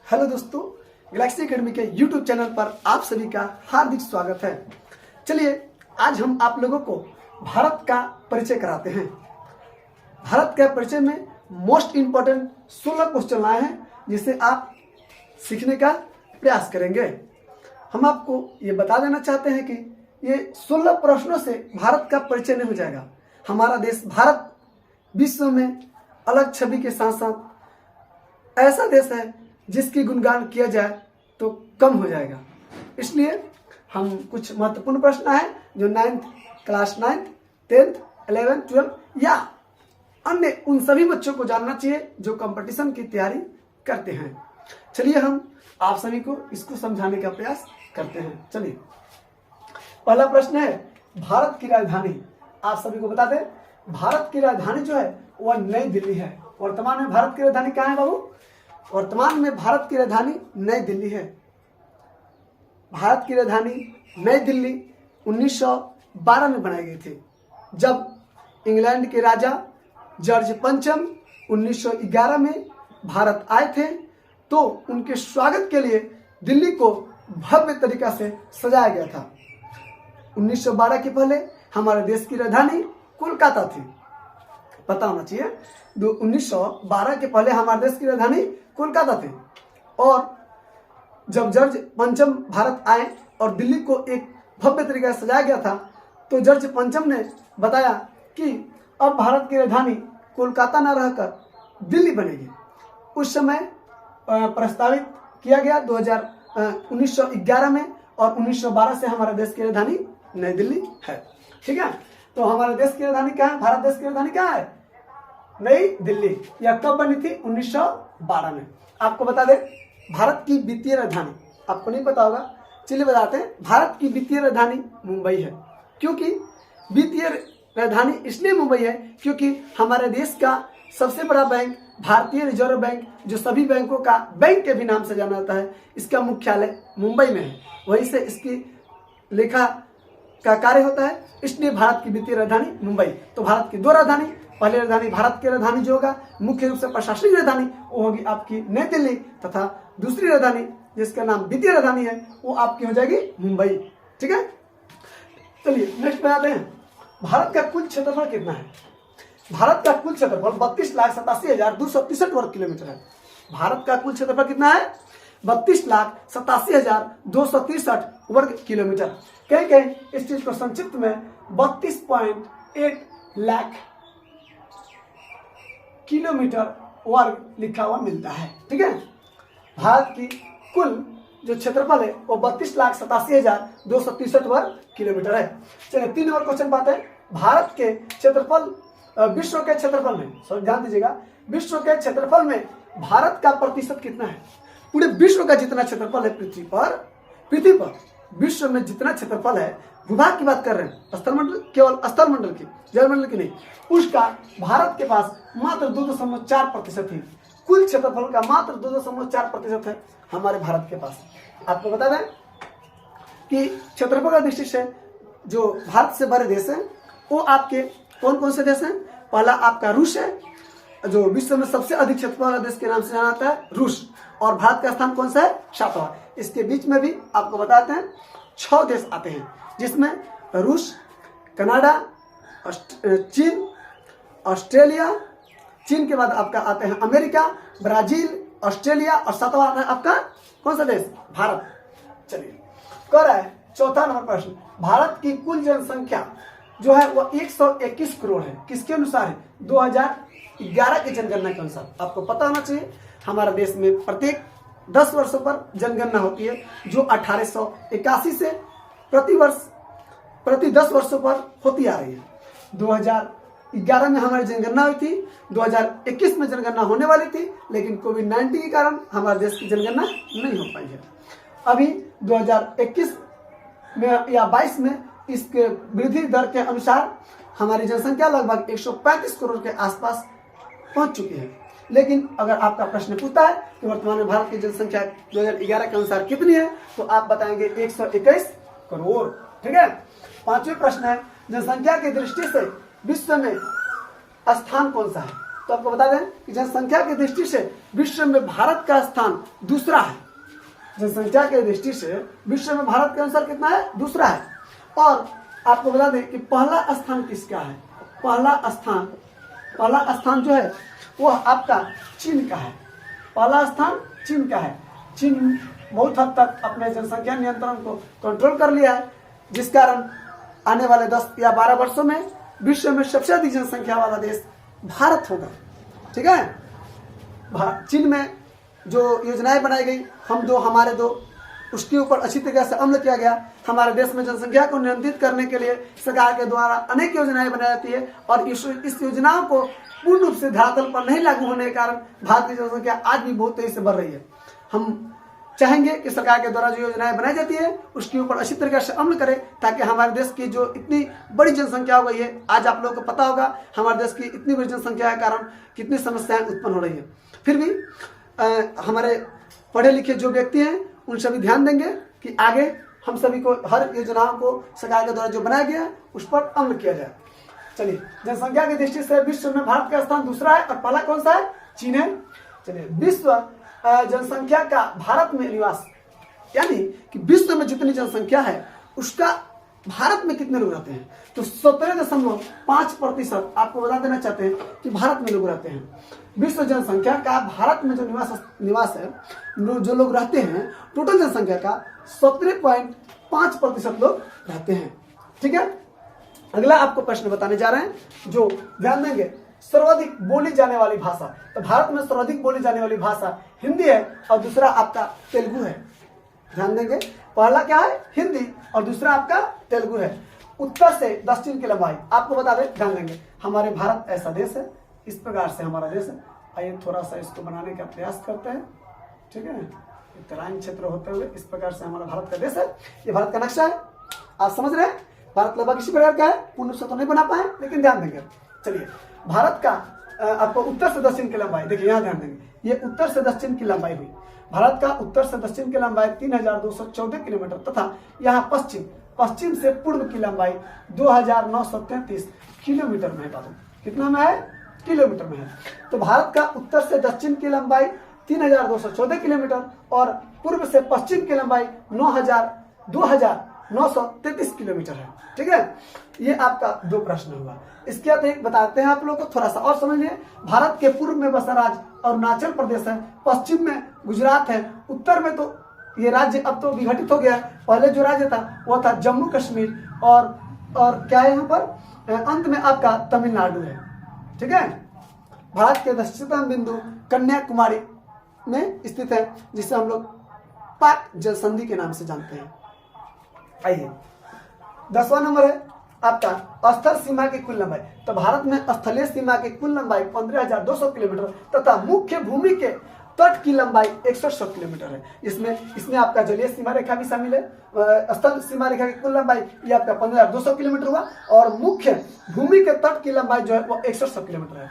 Hello दोस्तों, Galaxy academy के YouTube channel पर आप सभी का हार्दिक स्वागत है। चलिए आज हम आप लोगों को भारत का परिचय कराते हैं। भारत के परिचय में मोस्ट इंपोर्टेंट 16 क्वेश्चन लाए हैं जिसे आप सीखने का प्रयास करेंगे। हम आपको ये बता देना चाहते हैं कि ये 16 प्रश्नों से भारत का परिचय नहीं हो जाएगा। हमारा देश भारत विश्व में अलग छवि के साथ साथ ऐसा देश है जिसकी गुणगान किया जाए तो कम हो जाएगा। इसलिए हम कुछ महत्वपूर्ण प्रश्न है जो क्लास 9, 10th, 11th, 12 या अन्य उन सभी बच्चों को जानना चाहिए जो कंपटीशन की तैयारी करते हैं। चलिए हम आप सभी को इसको समझाने का प्रयास करते हैं। चलिए पहला प्रश्न है भारत की राजधानी। आप सभी को बता दें भारत की राजधानी जो है वह नई दिल्ली है। वर्तमान में भारत की राजधानी कहाँ है बाबू? वर्तमान में भारत की राजधानी नई दिल्ली है। भारत की राजधानी नई दिल्ली 1912 में बनाई गई थी जब इंग्लैंड के राजा जॉर्ज पंचम 1911 में भारत आए थे तो उनके स्वागत के लिए दिल्ली को भव्य तरीका से सजाया गया था। 1912 के पहले हमारे देश की राजधानी कोलकाता थी। पता होना चाहिए 1912 के पहले हमारे देश की राजधानी कोलकाता थी और जब जॉर्ज पंचम भारत आए और दिल्ली को एक भव्य तरीके से सजाया गया था तो जॉर्ज पंचम ने बताया कि अब भारत की राजधानी कोलकाता न रहकर दिल्ली बनेगी। उस समय प्रस्तावित किया गया 1911 में और 1912 से हमारे देश की राजधानी नई दिल्ली है। ठीक है, तो हमारे देश की राजधानी क्या है? भारत देश की राजधानी क्या है? नई दिल्ली। यह कब बनी थी? 1912 में। आपको बता दें भारत की वित्तीय राजधानी आपको नहीं पता होगा, चलिए बताते हैं। भारत की वित्तीय राजधानी मुंबई है। क्योंकि वित्तीय राजधानी इसलिए मुंबई है क्योंकि हमारे देश का सबसे बड़ा बैंक भारतीय रिजर्व बैंक, जो सभी बैंकों का बैंक के भी नाम से जाना जाता है, इसका मुख्यालय मुंबई में है। वहीं से इसकी लेखा का कार्य होता है। इसलिए भारत की वित्तीय राजधानी मुंबई। तो भारत की दो राजधानी, पहली राजधानी भारत की राजधानी जो होगा मुख्य रूप से प्रशासनिक राजधानी वो होगी आपकी नई दिल्ली, तथा दूसरी राजधानी जिसका नाम वित्तीय राजधानी है वो आपकी हो जाएगी मुंबई। ठीक है, चलिए नेक्स्ट बताते हैं भारत का कुल क्षेत्रफल कितना है। भारत का कुल क्षेत्रफल 32,87,263 वर्ग किलोमीटर है। भारत का कुल क्षेत्रफल कितना है? 32,87,263 वर्ग किलोमीटर। कहीं कहीं इस चीज को संक्षिप्त में 32.8 लाख किलोमीटर वर्ग लिखा हुआ मिलता है। ठीक है, भारत की कुल जो क्षेत्रफल है वो 32,87,263 वर्ग किलोमीटर है। चलिए 3 और क्वेश्चन पाते हैं। भारत के क्षेत्रफल विश्व के क्षेत्रफल में, ध्यान दीजिएगा, विश्व के क्षेत्रफल में भारत का प्रतिशत कितना है? पूरे विश्व का जितना क्षेत्रफल है पृथ्वी पर विश्व में जितना क्षेत्रफल है, भूभाग की बात कर रहे हैं, स्थलमंडल, केवल स्थलमंडल की, जलमंडल की नहीं, उसका भारत के पास मात्र 2.4% ही। कुल क्षेत्रफल का मात्र 2.4% है हमारे भारत के पास। आपको बता दें कि क्षेत्रफल का दृष्टि से जो भारत से बड़े देश हैं वो आपके कौन कौन से देश हैं? पहला आपका रूस है, जो विश्व में सबसे अधिक क्षेत्रफल वाला देश के नाम से जाना जाता है रूस, और भारत का स्थान कौन सा है? 7वां। इसके बीच में भी आपको बताते हैं 6 देश आते हैं जिसमें रूस, कनाडा, चीन, ऑस्ट्रेलिया, चीन के बाद आपका आते हैं अमेरिका, ब्राजील, ऑस्ट्रेलिया, और 7वां आता है आपका कौन सा देश? भारत। चलिए कर रहा है चौथा नंबर प्रश्न। भारत की कुल जनसंख्या जो है वो 121 करोड़ है। किसके अनुसार है? 2011 की जनगणना के अनुसार। आपको पता होना चाहिए हमारे देश में प्रत्येक 10 वर्षों पर जनगणना होती है जो 1881 से प्रति 10 वर्षों पर होती आ रही है। 2011 में हमारी जनगणना हुई थी, 2021 में जनगणना होने वाली थी, लेकिन कोविड-19 के कारण हमारे देश की जनगणना नहीं हो पाई है। अभी 2021 में या 22 में इसके वृद्धि दर के अनुसार हमारी जनसंख्या लगभग 135 करोड़ के आसपास पहुंच चुकी है। लेकिन अगर आपका प्रश्न पूछता है कि वर्तमान में भारत की जनसंख्या 2011 के अनुसार कितनी है, तो आप बताएंगे 121 करोड़। ठीक है, 5वां प्रश्न है जनसंख्या की दृष्टि से विश्व में स्थान कौन सा है? तो आपको बता दें कि जनसंख्या की दृष्टि से विश्व में भारत का स्थान दूसरा है। जनसंख्या की दृष्टि से विश्व में भारत के अनुसार कितना है? दूसरा है। और आपको बता दें कि पहला स्थान किसका है? पहला स्थान जो है वो आपका चीन का है। पहला स्थान चीन का है। चीन बहुत हद तक अपने जनसंख्या नियंत्रण को कंट्रोल कर लिया है, जिस कारण आने वाले 10 या 12 वर्षों में विश्व में सबसे अधिक जनसंख्या वाला देश भारत होगा। ठीक है। चीन में जो योजनाएं बनाई गई, हमारे दो, उसके ऊपर अच्छी तरह से अमल किया गया। हमारे देश में जनसंख्या को नियंत्रित करने के लिए सरकार के द्वारा अनेक योजनाएं बनाई जाती है और इस योजनाओं को पूर्ण रूप से धरातल पर नहीं लागू होने के कारण भारत की जनसंख्या आज भी बहुत तेजी से बढ़ रही है। हम चाहेंगे कि सरकार के द्वारा जो योजनाएं बनाई जाती है उसके ऊपर अच्छी तरीके से अमल करें, ताकि हमारे देश की जो इतनी बड़ी जनसंख्या हो गई है, आज आप लोगों को पता होगा हमारे देश की इतनी बड़ी जनसंख्या के कारण कितनी समस्याएं उत्पन्न हो रही है। फिर भी हमारे पढ़े लिखे जो व्यक्ति हैं उन सभी ध्यान देंगे कि आगे हम सभी को हर योजनाओं को सरकार के द्वारा जो बनाया गया है उस पर अमल किया जाए। चलिए, जनसंख्या की दृष्टि से विश्व में भारत का स्थान दूसरा है और पहला कौन सा है? चीन है। चलिए, विश्व जनसंख्या का भारत में निवास, यानी कि विश्व में जितनी जनसंख्या है उसका भारत में कितने लोग रहते हैं? तो 17.5% आपको बता देना चाहते हैं कि भारत में लोग रहते हैं। विश्व जनसंख्या का भारत में जो निवास है, जो लोग रहते हैं, टोटल जनसंख्या का 17.5% लोग रहते हैं। ठीक है। अगला आपको प्रश्न बताने जा रहे हैं, जो ध्यान देंगे, सर्वाधिक बोली जाने वाली भाषा। तो भारत में सर्वाधिक बोली जाने वाली भाषा हिंदी है और दूसरा आपका तेलुगु है। ध्यान देंगे, पहला क्या है? हिंदी और दूसरा आपका तेलुगु है। उत्तर से दक्षिण की लंबाई आपको बता दें, ध्यान देंगे, हमारे भारत ऐसा देश है, इस प्रकार से हमारा देश है। आइए थोड़ा सा इसको बनाने का प्रयास करते हैं। ठीक है, तराइन क्षेत्र होते हुए इस प्रकार से हमारा भारत का देश है। ये भारत का नक्शा है, आप समझ रहे हैं। भारत लगभग इसी प्रकार का है, पूर्ण से तो नहीं बना पाए लेकिन ध्यान देंगे। चलिए, भारत का आपको उत्तर से दक्षिण की लंबाई देखिए, यहाँ ध्यान देंगे, ये उत्तर से दक्षिण की लंबाई हुई। भारत का उत्तर से दक्षिण की लंबाई 3214 किलोमीटर तथा यहाँ पश्चिम से पूर्व की लंबाई 2933 किलोमीटर में है। कितना में है? किलोमीटर में है। तो भारत का उत्तर से दक्षिण की लंबाई 3214 किलोमीटर और पूर्व से पश्चिम की लंबाई 2933 किलोमीटर है। ठीक है, ये आपका 2 प्रश्न हुआ। इसके अतिरिक्त बताते हैं आप लोग को, थोड़ा सा और समझिए। भारत के पूर्व में बसा राज्य अरुणाचल प्रदेश है, पश्चिम में गुजरात है, उत्तर में तो ये राज्य अब तो विघटित हो गया। पहले जो राज्य था वो था जम्मू कश्मीर और क्या है यहाँ पर अंत में आपका तमिलनाडु है। ठीक है, भारत के दक्षिणतम बिंदु कन्याकुमारी में स्थित है, जिसे हम लोग पाक जलसंधि के नाम से जानते हैं। आइए, 10वां नंबर है आपका स्थल सीमा की कुल लंबाई। तो भारत में स्थलीय सीमा की कुल लंबाई 15,200 किलोमीटर तथा मुख्य भूमि के तट की लंबाई 160 किलोमीटर है। इसमें आपका जलीय सीमा रेखा भी शामिल है। स्थल सीमा रेखा की कुल लंबाई ये आपका 15,200 किलोमीटर हुआ और मुख्य भूमि के तट की लंबाई जो है वो 160 किलोमीटर है।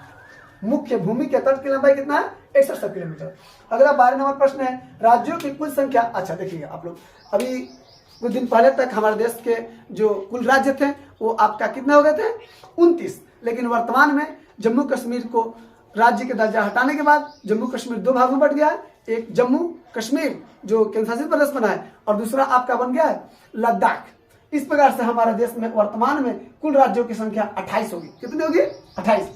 मुख्य भूमि के तट की लंबाई कितना है? 160 किलोमीटर। अगला 12 नंबर प्रश्न है, राज्यों की कुल संख्या। अच्छा देखिए आप लोग, अभी कुछ दिन पहले तक हमारे देश के जो कुल राज्य थे वो आपका कितने हो गए थे? 29। लेकिन वर्तमान में जम्मू कश्मीर को राज्य के दर्जा हटाने के बाद जम्मू कश्मीर 2 भागों में बट गया है। एक जम्मू कश्मीर जो केंद्र शासित प्रदेश बना है और दूसरा आपका बन गया है लद्दाख। इस प्रकार से हमारे देश में वर्तमान में कुल राज्यों की संख्या 28 होगी। कितनी होगी? 28।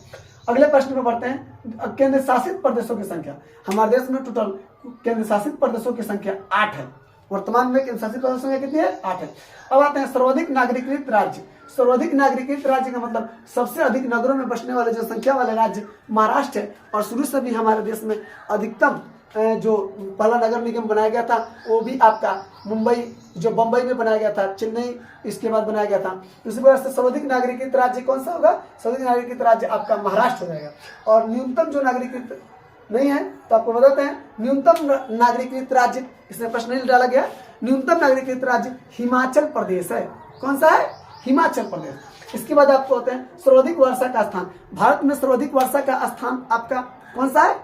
अगले प्रश्न में बढ़ते हैं, केंद्र शासित प्रदेशों की संख्या। हमारे देश में टोटल केंद्र शासित प्रदेशों की संख्या 8 है। वर्तमान में केंद्र शासित प्रदेशों की संख्या कितनी है? 8 है। अब आते हैं सर्वाधिक नागरिकीकृत राज्य। सर्वाधिक नागरिकीकृत राज्य का मतलब सबसे अधिक नगरों में बसने वाले जनसंख्या वाले राज्य महाराष्ट्र है और शुरू से भी हमारे देश में अधिकतम जो पहला नगर निगम बनाया गया था वो भी आपका मुंबई, जो बंबई में बनाया गया था, चेन्नई इसके बाद बनाया गया था। इसी वजह से सर्वाधिक नागरिकीकृत राज्य कौन सा होगा? सर्वाधिक नागरिकीकृत राज्य आपका महाराष्ट्र हो जाएगा। और न्यूनतम जो नागरिकीकृत नहीं है तो आपको बताते हैं न्यूनतम नागरिकीकृत राज्य, इसमें प्रश्न नहीं डाला गया। न्यूनतम नागरिकीकृत राज्य हिमाचल प्रदेश है। कौन सा है? हिमाचल प्रदेश। इसके बाद आपको होते हैं सर्वाधिक वर्षा का स्थान। भारत में सर्वाधिक वर्षा का स्थान आपका कौन सा है?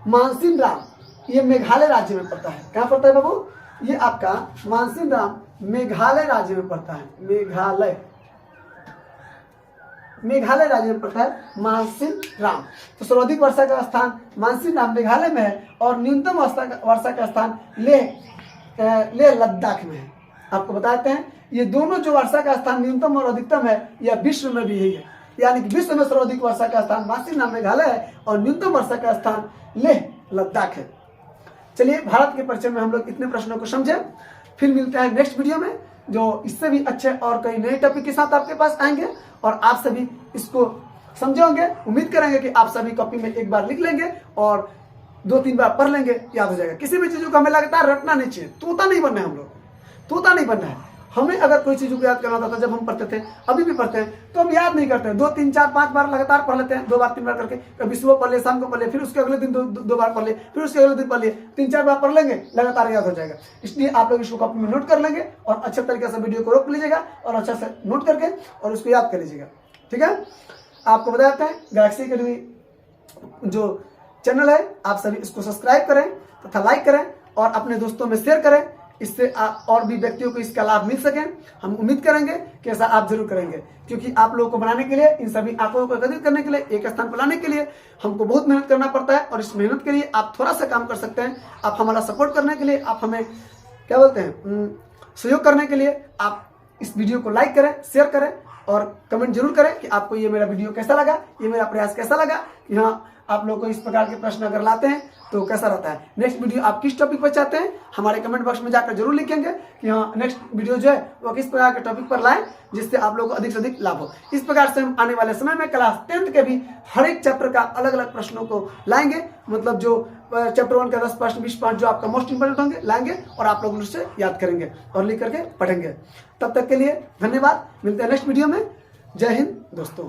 मानसिनराम, ये मेघालय राज्य में पड़ता है। कहाँ पड़ता है बाबू? ये आपका मानसिनराम मेघालय राज्य में पड़ता है। मेघालय मेघालय राज्य में पड़ता है मानसिनराम। तो सर्वाधिक वर्षा का स्थान मानसिनराम मेघालय में है और न्यूनतम वर्षा का स्थान लेह लद्दाख में है। आपको बताते हैं ये दोनों जो वर्षा का स्थान न्यूनतम और अधिकतम है यह विश्व में भी यही है, यानी कि विश्व में सर्वाधिक वर्षा का स्थान मानसिनराम मेघालय है और न्यूनतम वर्षा का स्थान लेह लद्दाख है। चलिए भारत के परिचय में हम लोग इतने प्रश्नों को समझे, फिर मिलते हैं नेक्स्ट वीडियो में जो इससे भी अच्छे और कई नए टॉपिक के साथ आपके पास आएंगे और आप सभी इसको समझोगे। उम्मीद करेंगे कि आप सभी कॉपी में एक बार लिख लेंगे और 2-3 बार पढ़ लेंगे, याद हो जाएगा। किसी भी चीजों को हमें लगातार रटना नहीं चाहिए, तोता नहीं बनना है हम लोग, तोता नहीं बनना है। हमें अगर कोई चीजों को याद करना होता था जब हम पढ़ते थे, अभी भी पढ़ते हैं, तो हम याद नहीं करते हैं। 2, 3, 4, 5 बार लगातार पढ़ लेते हैं, 2 बार 3 बार करके। कभी सुबह पढ़ ले, शाम को पढ़ ले, फिर उसके अगले दिन दो बार पढ़ ले, फिर उसके अगले दिन पढ़ ले, 3-4 बार पढ़ लेंगे, लगातार याद हो जाएगा। इसलिए आप लोग इसको कॉपी में नोट कर लेंगे और अच्छे तरीके से वीडियो को रोक लीजिएगा और अच्छा से नोट करके और उसको याद कर लीजिएगा। ठीक है, आपको बताते हैं गैलेक्सी अकेडमी जो चैनल है, आप सभी इसको सब्सक्राइब करें तथा लाइक करें और अपने दोस्तों में शेयर करें, इससे और भी व्यक्तियों को इसका लाभ मिल सके। हम उम्मीद करेंगे कि ऐसा आप जरूर करेंगे, क्योंकि आप लोगों को बनाने के लिए, इन सभी आंकड़ों को एकत्रित करने के लिए, एक स्थान पर लाने के लिए हमको बहुत मेहनत करना पड़ता है और इस मेहनत के लिए आप थोड़ा सा काम कर सकते हैं। आप हमारा सपोर्ट करने के लिए, आप हमें क्या बोलते हैं, सहयोग करने के लिए आप इस वीडियो को लाइक करें, शेयर करें और कमेंट जरूर करें कि आपको ये मेरा वीडियो कैसा लगा, ये मेरा प्रयास कैसा लगा। यहाँ आप लोग को इस प्रकार के प्रश्न अगर लाते हैं तो कैसा रहता है। नेक्स्ट वीडियो आप किस टॉपिक पर चाहते हैं हमारे कमेंट बॉक्स में जाकर जरूर लिखेंगे कि हाँ नेक्स्ट वीडियो जो है वो किस प्रकार के टॉपिक पर लाएं जिससे आप लोगों को अधिक से अधिक लाभ हो। इस प्रकार से हम आने वाले समय में क्लास 10th के भी हर एक चैप्टर का अलग अलग प्रश्नों को लाएंगे, मतलब जो चैप्टर 1 का 10 प्रश्न 20 प्रश्न जो आपका मोस्ट इंपोर्टेंट होंगे लाएंगे और आप लोग उससे याद करेंगे और लिख करके पढ़ेंगे। तब तक के लिए धन्यवाद, मिलते हैं नेक्स्ट वीडियो में। जय हिंद दोस्तों।